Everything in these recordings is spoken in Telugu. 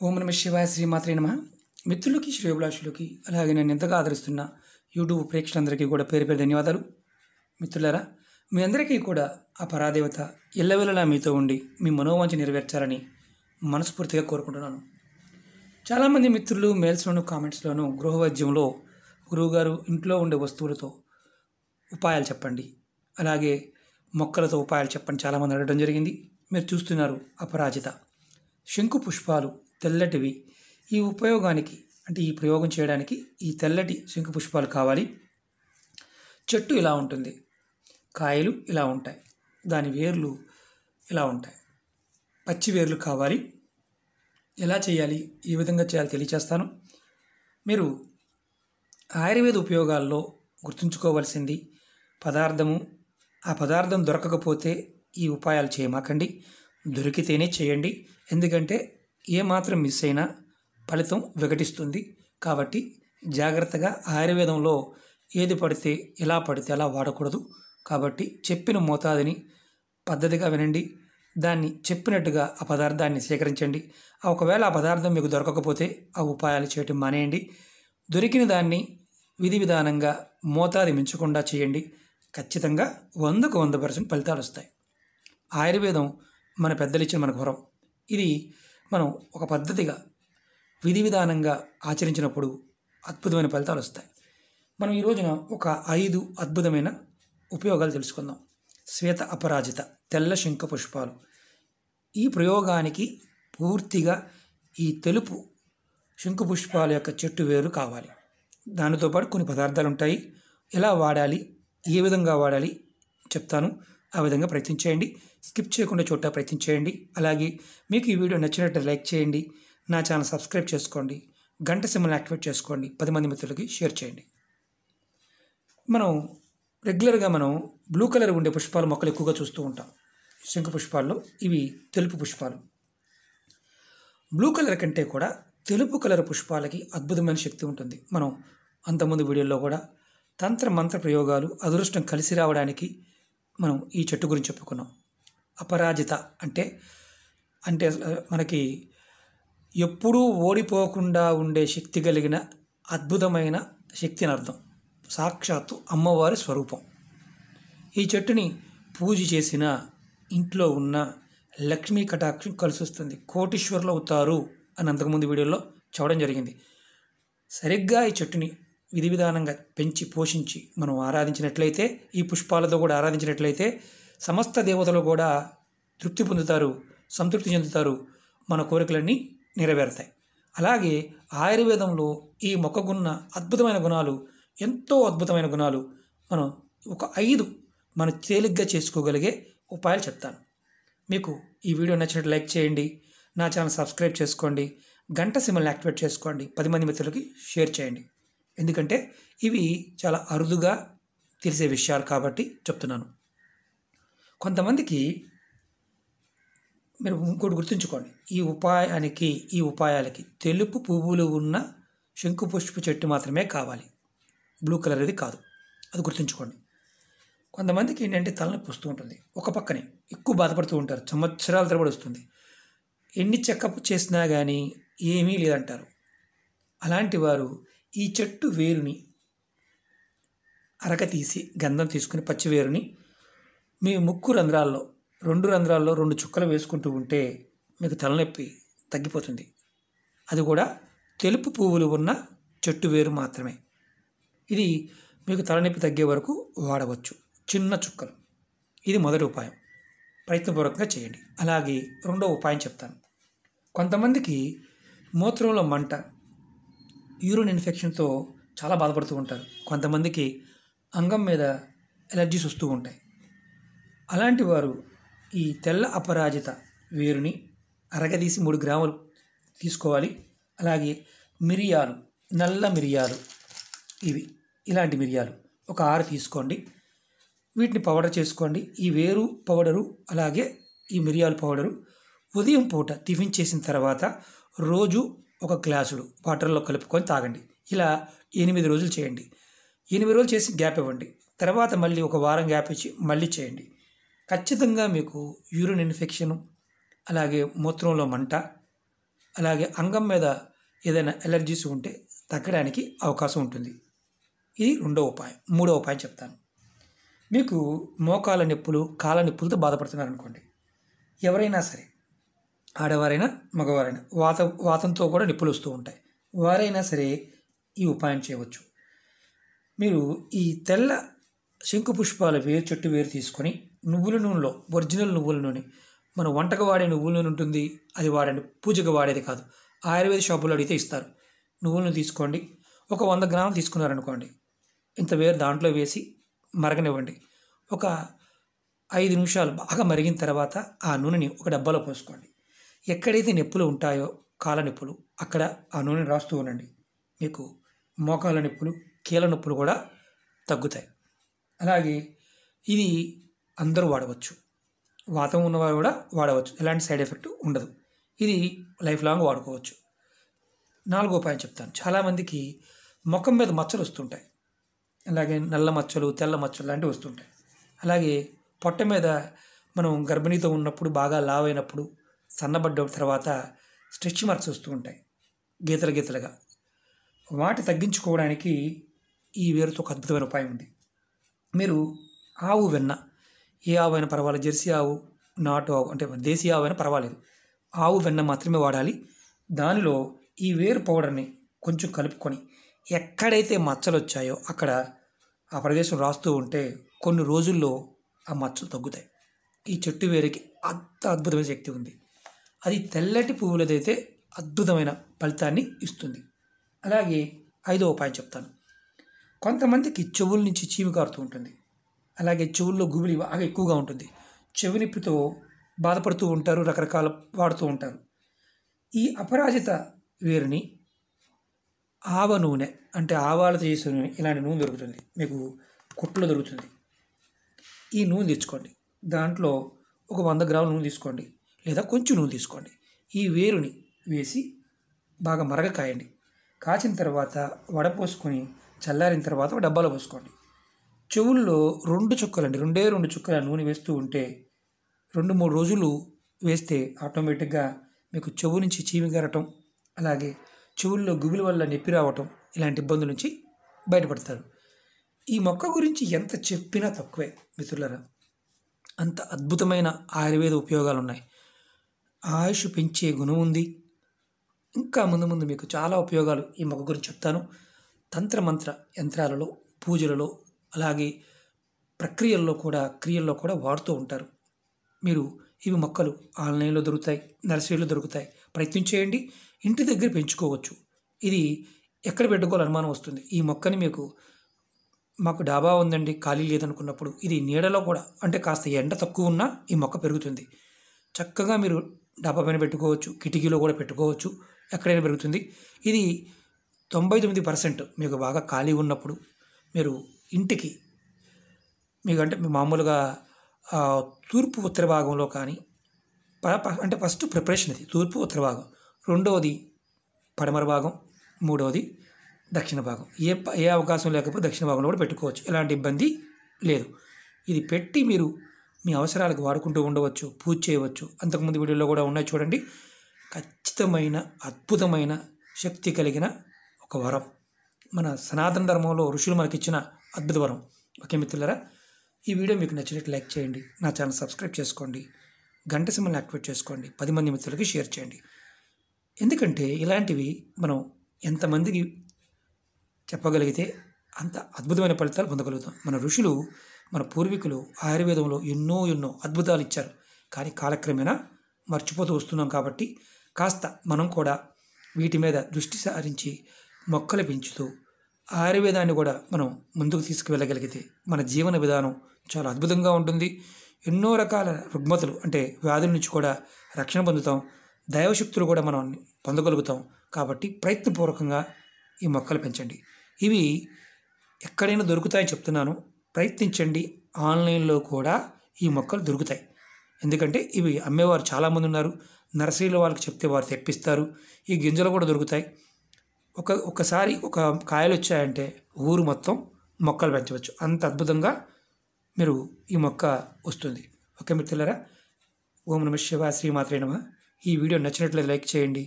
ఓం నమ శివాయ శ్రీమాత్రే నమః. మిత్రులకి శ్రేయోభిలాషులకి అలాగే నన్ను ఎంతగా ఆదరిస్తున్న యూట్యూబ్ ప్రేక్షకులందరికీ కూడా పేరు పేరు ధన్యవాదాలు. మిత్రులారా, మీ అందరికీ కూడా ఆ పరాదేవత ఎల్లవెల్లలా మీతో ఉండి మీ మనోవాంఛ నెరవేర్చాలని మనస్ఫూర్తిగా కోరుకుంటున్నాను. చాలామంది మిత్రులు మెయిల్స్లోను కామెంట్స్లోను గృహవైద్యంలో గురువుగారు ఇంట్లో ఉండే వస్తువులతో ఉపాయాలు చెప్పండి, అలాగే మొక్కలతో ఉపాయాలు చెప్పండి చాలామంది అడగడం జరిగింది. మీరు చూస్తున్నారు అపరాజిత శంకు పుష్పాలు తెల్లటివి. ఈ ఉపయోగానికి అంటే ఈ ప్రయోగం చేయడానికి ఈ తెల్లటి శంకు పుష్పాలు కావాలి. చెట్టు ఇలా ఉంటుంది, కాయలు ఇలా ఉంటాయి, దాని వేర్లు ఇలా ఉంటాయి, పచ్చి వేర్లు కావాలి. ఎలా చేయాలి, ఏ విధంగా చేయాలి తెలియచేస్తాను. మీరు ఆయుర్వేద ఉపయోగాల్లో గుర్తుంచుకోవాల్సింది పదార్థము. ఆ పదార్థం దొరకకపోతే ఈ ఉపాయాలు చేయమాకండి, దొరికితేనే చేయండి. ఎందుకంటే ఏమాత్రం మిస్ అయినా ఫలితం వికటిస్తుంది. కాబట్టి జాగ్రత్తగా ఆయుర్వేదంలో ఏది పడితే ఎలా పడితే అలా వాడకూడదు. కాబట్టి చెప్పిన మోతాదుని పద్ధతిగా వినండి, దాన్ని చెప్పినట్టుగా ఆ పదార్థాన్ని సేకరించండి. ఒకవేళ ఆ పదార్థం మీకు దొరకకపోతే ఆ ఉపాయాలు చేయటం మానేయండి. దొరికిన దాన్ని విధి విధానంగా మోతాదు మించకుండా చేయండి. ఖచ్చితంగా 100కు 100% ఫలితాలు వస్తాయి. ఆయుర్వేదం మన పెద్దలు ఇచ్చిన మనకు వరం. ఇది మనం ఒక పద్ధతిగా విధి విధానంగా ఆచరించినప్పుడు అద్భుతమైన ఫలితాలు వస్తాయి. మనం ఈ రోజున ఒక 5 అద్భుతమైన ఉపయోగాలు తెలుసుకుందాం. శ్వేత అపరాజిత తెల్ల శంఖ పుష్పాలు. ఈ ప్రయోగానికి పూర్తిగా ఈ తెలుపు శంఖు పుష్పాల యొక్క చెట్టు వేరు కావాలి. దానితో పాటు కొన్ని పదార్థాలు ఉంటాయి. ఎలా వాడాలి, ఏ విధంగా వాడాలి చెప్తాను. ఆ విధంగా ప్రయత్నించేయండి. స్కిప్ చేయకుండా చూడటం ప్రయత్నించేయండి. అలాగే మీకు ఈ వీడియో నచ్చినట్టు లైక్ చేయండి, నా ఛానల్ సబ్స్క్రైబ్ చేసుకోండి, గంట సింబల్ని యాక్టివేట్ చేసుకోండి, 10 మంది మిత్రులకి షేర్ చేయండి. మనం రెగ్యులర్గా బ్లూ కలర్ ఉండే పుష్పాల మొక్కలు ఎక్కువగా చూస్తూ ఉంటాం. శంఖు పుష్పాల్లో ఇవి తెలుపు పుష్పాలు. బ్లూ కలర్ కంటే కూడా తెలుపు కలర్ పుష్పాలకి అద్భుతమైన శక్తి ఉంటుంది. మనం అంతకుముందు వీడియోలో కూడా తంత్ర మంత్ర ప్రయోగాలు అదృష్టం కలిసి రావడానికి మనం ఈ చెట్టు గురించి చెప్పుకున్నాం. అపరాజిత అంటే అంటే మనకి ఎప్పుడూ ఓడిపోకుండా ఉండే శక్తి కలిగిన అద్భుతమైన శక్తి అని అర్థం. సాక్షాత్తు అమ్మవారి స్వరూపం. ఈ చెట్టుని పూజ చేసిన ఇంట్లో ఉన్న లక్ష్మీ కటాక్షం కలిసి వస్తుంది, కోటీశ్వరులు అవుతారు అని అంతకుముందు వీడియోలో చూడడం జరిగింది. సరిగ్గా ఈ చెట్టుని విధి విధానంగా పెంచి పోషించి మనం ఆరాధించినట్లయితే, ఈ పుష్పాలతో కూడా ఆరాధించినట్లయితే సమస్త దేవతలు కూడా తృప్తి పొందుతారు, సంతృప్తి చెందుతారు, మన కోరికలన్నీ నెరవేరుతాయి. అలాగే ఆయుర్వేదంలో ఈ మొక్కకున్న అద్భుతమైన గుణాలు, ఎంతో అద్భుతమైన గుణాలు మనం ఒక 5 మనం తేలిగ్గా చేసుకోగలిగే ఉపాయాలు చెప్తాను. మీకు ఈ వీడియో నచ్చినట్టు లైక్ చేయండి, నా ఛానల్ సబ్స్క్రైబ్ చేసుకోండి, గంట సింబల్ని యాక్టివేట్ చేసుకోండి, 10 మంది మిత్రులకి షేర్ చేయండి. ఎందుకంటే ఇవి చాలా అరుదుగా తెలిసే విషయాలు కాబట్టి చెప్తున్నాను. కొంతమందికి మీరు ఇంకోటి గుర్తుంచుకోండి, ఈ ఉపాయాలకి తెలుపు పువ్వులు ఉన్న శంకు పుష్ప చెట్టు మాత్రమే కావాలి, బ్లూ కలర్ అది కాదు. అది గుర్తుంచుకోండి. కొంతమందికి ఏంటంటే తలనొప్పి వస్తూ ఉంటుంది, ఒక పక్కనే ఎక్కువ బాధపడుతూ ఉంటారు, సంవత్సరాల తరబడి వస్తుంది, ఎన్ని చెకప్ చేసినా కానీ ఏమీ లేదంటారు. అలాంటి వారు ఈ చెట్టు వేరుని అరక తీసి గంధం తీసుకుని పచ్చి వేరుని మీ ముక్కు రంధ్రాల్లో 2 రంధ్రాల్లో 2 చుక్కలు వేసుకుంటూ ఉంటే మీకు తలనొప్పి తగ్గిపోతుంది. అది కూడా తెలుపు పువ్వులు ఉన్న చెట్టు వేరు మాత్రమే. ఇది మీకు తలనొప్పి తగ్గే వరకు వాడవచ్చు, చిన్న చుక్కలు. ఇది మొదటి ఉపాయం, ప్రయత్నపూర్వకంగా చేయండి. అలాగే రెండో ఉపాయం చెప్తాను. కొంతమందికి మూత్రంలో మంట, యూరిన్ ఇన్ఫెక్షన్తో చాలా బాధపడుతూ ఉంటారు. కొంతమందికి అంగం మీద ఎలర్జీస్ వస్తూ ఉంటాయి. అలాంటి వారు ఈ తెల్ల అపరాజిత వేరుని అరగదీసి 3 గ్రాములు తీసుకోవాలి. అలాగే మిరియాలు, నల్ల మిరియాలు, ఇలాంటి మిరియాలు ఒక 6 తీసుకోండి. వీటిని పౌడర్ చేసుకోండి. ఈ వేరు పౌడరు అలాగే ఈ మిరియాల పౌడరు ఉదయం పూట టిఫిన్ చేసిన తర్వాత రోజు 1 గ్లాసుడు వాటర్లో కలుపుకొని తాగండి. ఇలా 8 రోజులు చేయండి. 8 రోజులు చేసి గ్యాప్ ఇవ్వండి. తర్వాత మళ్ళీ 1 వారం గ్యాప్ ఇచ్చి మళ్ళీ చేయండి. ఖచ్చితంగా మీకు యూరిన్ ఇన్ఫెక్షన్, అలాగే మూత్రంలో మంట, అలాగే అంగం మీద ఏదైనా ఎలర్జీస్ ఉంటే తగ్గడానికి అవకాశం ఉంటుంది. ఇది రెండో ఉపాయం. మూడో ఉపాయం చెప్తాను. మీకు మోకాల నొప్పులు, కాళ్ళ నొప్పులతో బాధపడుతున్నారనుకోండి. ఎవరైనా సరే, ఆడవారైనా మగవారైనా వాతంతో కూడా నొప్పులు వస్తూ ఉంటాయి. వారైనా సరే ఈ ఉపాయం చేయవచ్చు. మీరు ఈ తెల్ల శంకు పుష్పాల చెట్టు వేరు తీసుకొని నువ్వుల నూనెలో, ఒరిజినల్ నువ్వుల నూనె, మనం వంటకు వాడే నువ్వుల నూనె ఉంటుంది, అది వాడండి. పూజకు వాడేది కాదు. ఆయుర్వేద షాపులో అడిగితే ఇస్తారు. నువ్వులను తీసుకోండి. ఒక 100 గ్రాములు తీసుకున్నారనుకోండి, ఇంత వేరు దాంట్లో వేసి మరగనివ్వండి. ఒక 5 నిమిషాలు బాగా మరిగిన తర్వాత ఆ నూనెని ఒక డబ్బాలో పోసుకోండి. ఎక్కడైతే నొప్పులు ఉంటాయో, కాళ్ళ నొప్పులు, అక్కడ ఆ నూనె రాస్తూ ఉండండి. మీకు మోకాళ్ళ నొప్పులు, కీళ్ళ నొప్పులు కూడా తగ్గుతాయి. అలాగే ఇది అందరూ వాడవచ్చు. వాతం ఉన్నవారు కూడా వాడవచ్చు. ఎలాంటి సైడ్ ఎఫెక్ట్ ఉండదు. ఇది లైఫ్ లాంగ్ వాడుకోవచ్చు. 4వ ఉపాయం చెప్తాను. చాలామందికి ముఖం మీద మచ్చలు వస్తుంటాయి. అలాగే నల్ల మచ్చలు, తెల్ల మచ్చలు లాంటివి వస్తుంటాయి. అలాగే పొట్ట మీద మనం గర్భిణీతో ఉన్నప్పుడు, బాగా లావ్ అయినప్పుడు, సన్నబడ్డ తర్వాత స్ట్రెచ్ మార్క్స్ వస్తూ ఉంటాయి, గీతలు గీతలుగా. వాటి తగ్గించుకోవడానికి ఈ వేరుతో ఒక అద్భుతమైన ఉపాయం ఉంది. మీరు ఆవు వెన్న, ఏ ఆవు అయినా పర్వాలేదు, జెర్సీ ఆవు, నాటు ఆవు, అంటే దేశీ ఆవు అయినా పర్వాలేదు, ఆవు వెన్న మాత్రమే వాడాలి. దానిలో ఈ వేరు పౌడర్ని కొంచెం కలుపుకొని ఎక్కడైతే మచ్చలు వచ్చాయో అక్కడ ఆ ప్రదేశం రాస్తూ ఉంటే కొన్ని రోజుల్లో ఆ మచ్చలు తగ్గుతాయి. ఈ చెట్టు వేరుకి అంత అద్భుతమైన శక్తి ఉంది. అది తెల్లటి పువ్వులదైతే అద్భుతమైన ఫలితాన్ని ఇస్తుంది. అలాగే 5వ ఉపాయం చెప్తాను. కొంతమందికి చెవుల నుంచి చీము కారుతూ ఉంటుంది. అలాగే చెవుల్లో గుబిలి బాగా ఎక్కువగా ఉంటుంది. చెవి నొప్పితో బాధపడుతూ ఉంటారు, రకరకాల వాడుతూ ఉంటారు. ఈ అపరాజిత వేరుని ఆవ నూనె, అంటే ఆవాలతో చేసే నూనె, ఇలాంటి నూనె దొరుకుతుంది, మీకు కొట్టులో దొరుకుతుంది. ఈ నూనె తెచ్చుకోండి. దాంట్లో ఒక 100 గ్రాముల నూనె తీసుకోండి, లేదా కొంచెం నూనె తీసుకోండి. ఈ వేరుని వేసి బాగా మరగకాయండి. కాచిన తర్వాత వడపోసుకొని చల్లారిన తర్వాత ఒక డబ్బాలో పోసుకోండి. చెవుల్లో 2 చుక్కలండి, 2 చుక్కల నూనె వేస్తూ ఉంటే 2-3 రోజులు వేస్తే ఆటోమేటిక్గా మీకు చెవు నుంచి చీమి గారటం, అలాగే చెవుల్లో గుబుల వల్ల నొప్పి రావటం, ఇలాంటి ఇబ్బందుల నుంచి బయటపడతారు. ఈ మొక్క గురించి ఎంత చెప్పినా తక్కువే మిత్రులారా. అంత అద్భుతమైన ఆయుర్వేద ఉపయోగాలు ఉన్నాయి. ఆయుష్ పెంచే గుణం ఉంది. ఇంకా ముందు ముందు మీకు చాలా ఉపయోగాలు ఈ మొక్క గురించి చెప్తాను. తంత్రమంత్ర యంత్రాలలో, పూజలలో, అలాగే ప్రక్రియల్లో కూడా, క్రియల్లో కూడా వాడుతూ ఉంటారు. మీరు ఇవి మొక్కలు ఆన్లైన్లో దొరుకుతాయి, నర్సరీలో దొరుకుతాయి. ప్రయత్నం చేయండి. ఇంటి దగ్గర పెంచుకోవచ్చు. ఇది ఎక్కడ పెట్టుకోవాలని అనుమానం వస్తుంది. ఈ మొక్కని మాకు డాబా ఉందండి, ఖాళీ లేదనుకున్నప్పుడు ఇది నీడలో కూడా, అంటే కాస్త ఎండ తక్కువ ఉన్నా ఈ మొక్క పెరుగుతుంది. చక్కగా మీరు డాబా పైన పెట్టుకోవచ్చు, కిటికీలో కూడా పెట్టుకోవచ్చు, ఎక్కడైనా పెరుగుతుంది. ఇది 99% మీకు బాగా ఖాళీ ఉన్నప్పుడు మీరు ఇంటికి మీకంటే మామూలుగా తూర్పు ఉత్తర భాగంలో కానీ, అంటే ఫస్ట్ ప్రిపరేషన్ ఇది తూర్పు ఉత్తర భాగం, రెండవది పడమర భాగం, మూడవది దక్షిణ భాగం. ఏ అవకాశం లేకపోతే దక్షిణ భాగంలో కూడా పెట్టుకోవచ్చు. ఎలాంటి ఇబ్బంది లేదు. ఇది పెట్టి మీరు మీ అవసరాలకు వాడుకుంటూ ఉండవచ్చు, పూజ చేయవచ్చు. అంతకుముందు వీడియోలో కూడా ఉన్నాయి చూడండి. ఖచ్చితమైన అద్భుతమైన శక్తి కలిగిన ఒక వరం, మన సనాతన ధర్మంలో ఋషులు మనకిచ్చిన అద్భుత వరం. ఓకే మిత్రులారా, ఈ వీడియో మీకు నచ్చినట్టు లైక్ చేయండి, నా ఛానల్ సబ్స్క్రైబ్ చేసుకోండి, గంట సింబల్ని యాక్టివేట్ చేసుకోండి, 10 మంది మిత్రులకి షేర్ చేయండి. ఎందుకంటే ఇలాంటివి మనం ఎంతమందికి చెప్పగలిగితే అంత అద్భుతమైన ఫలితాలు పొందగలుగుతాం. మన ఋషులు, మన పూర్వీకులు ఆయుర్వేదంలో ఎన్నో అద్భుతాలు ఇచ్చారు. కానీ కాలక్రమేణా మర్చిపోతూ వస్తున్నాం. కాబట్టి కాస్త మనం కూడా వీటి మీద దృష్టి సారించి మొక్కలు పెంచుతూ ఆయుర్వేదాన్ని కూడా మనం ముందుకు తీసుకువెళ్ళగలిగితే మన జీవన విధానం చాలా అద్భుతంగా ఉంటుంది. ఎన్నో రకాల రుగ్మతలు, అంటే వ్యాధుల నుంచి కూడా రక్షణ పొందుతాం. దైవశక్తులు కూడా మనం పొందగలుగుతాం. కాబట్టి ప్రయత్నపూర్వకంగా ఈ మొక్కలు పెంచండి. ఇవి ఎక్కడైనా దొరుకుతాయని చెప్తున్నాను, ప్రయత్నించండి. ఆన్లైన్లో కూడా ఈ మొక్కలు దొరుకుతాయి. ఎందుకంటే ఇవి అమ్మేవారు చాలామంది ఉన్నారు. నర్సరీలో వాళ్ళకి చెప్తే వారు తెప్పిస్తారు. ఈ గింజలు కూడా దొరుకుతాయి. ఒకసారి ఒక కాయలు వచ్చాయంటే ఊరు మొత్తం మొక్కలు పెంచవచ్చు. అంత అద్భుతంగా మీరు ఈ మొక్క వస్తుంది. ఓకే మిత్రులారా, ఓం నమః శివాయ, శ్రీమాత్రే నమః. ఈ వీడియో నచ్చినట్లయితే లైక్ చేయండి,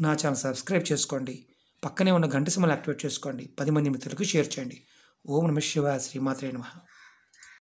నా ఛానల్ సబ్స్క్రైబ్ చేసుకోండి. పక్కనే ఉన్న గంట సింబల్ యాక్టివేట్ చేసుకోండి. 10 మంది మిత్రులకు షేర్ చేయండి. ఓం నమః శివాయ. శ్రీమాత్రే నమః.